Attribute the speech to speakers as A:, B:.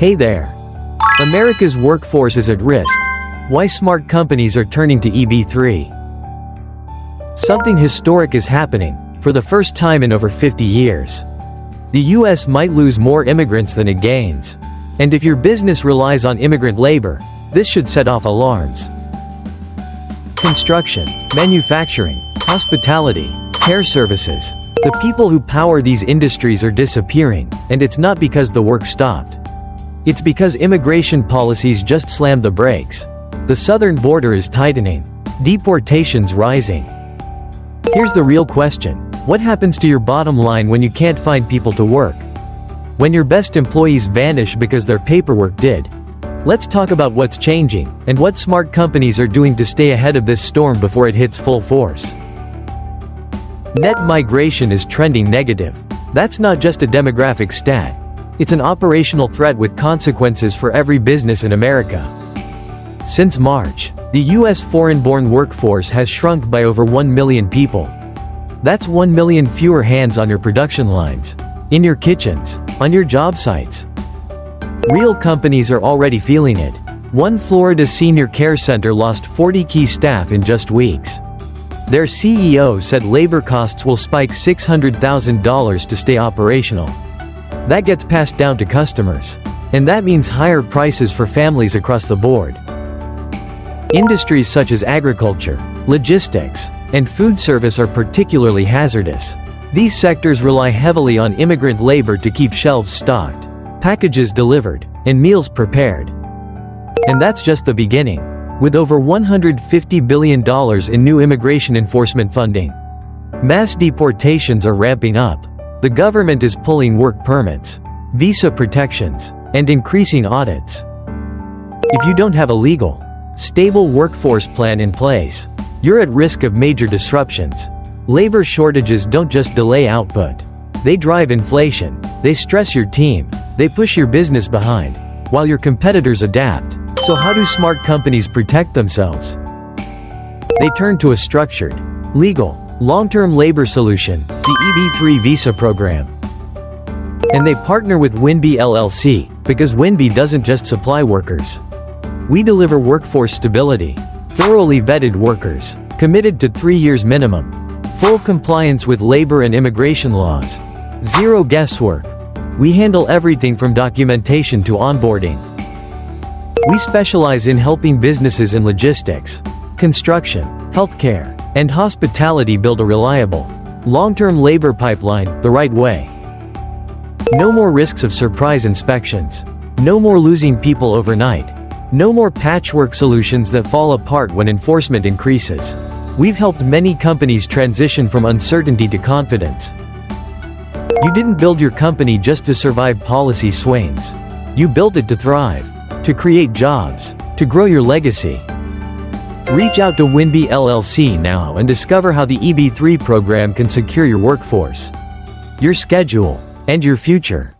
A: Hey there! America's workforce is at risk. Why smart companies are turning to EB-3. Something historic is happening, for the first time in over 50 years. The US might lose more immigrants than it gains. And if your business relies on immigrant labor, this should set off alarms. Construction, manufacturing, hospitality, care services. The people who power these industries are disappearing, and it's not because the work stopped. It's because immigration policies just slammed the brakes. The southern border is tightening. Deportations rising. Here's the real question. What happens to your bottom line when you can't find people to work? When your best employees vanish because their paperwork did? Let's talk about what's changing, and what smart companies are doing to stay ahead of this storm before it hits full force. Net migration is trending negative. That's not just a demographic stat. It's an operational threat with consequences for every business in America. Since March, the U.S. foreign-born workforce has shrunk by over 1 million people. That's 1 million fewer hands on your production lines, in your kitchens, on your job sites. Real companies are already feeling it. One Florida senior care center lost 40 key staff in just weeks. Their CEO said labor costs will spike $600,000 to stay operational. That gets passed down to customers. And that means higher prices for families across the board. Industries such as agriculture, logistics, and food service are particularly hazardous. These sectors rely heavily on immigrant labor to keep shelves stocked, packages delivered, and meals prepared. And that's just the beginning. With over $150 billion in new immigration enforcement funding, mass deportations are ramping up. The government is pulling work permits, visa protections, and increasing audits. If you don't have a legal, stable workforce plan in place, you're at risk of major disruptions. Labor shortages don't just delay output. They drive inflation, they stress your team, they push your business behind, while your competitors adapt. So how do smart companies protect themselves? They turn to a structured, legal, long-term labor solution, the EB-3 visa program. And they partner with Winbi LLC, because Winbi doesn't just supply workers. We deliver workforce stability, thoroughly vetted workers, committed to 3 years minimum, full compliance with labor and immigration laws, zero guesswork. We handle everything from documentation to onboarding. We specialize in helping businesses in logistics, construction, healthcare, and hospitality build a reliable, long-term labor pipeline the right way. No more risks of surprise inspections. No more losing people overnight. No more patchwork solutions that fall apart when enforcement increases. We've helped many companies transition from uncertainty to confidence. You didn't build your company just to survive policy swings. You built it to thrive, to create jobs, to grow your legacy. Reach out to Winbi LLC now and discover how the EB-3 program can secure your workforce, your schedule, and your future.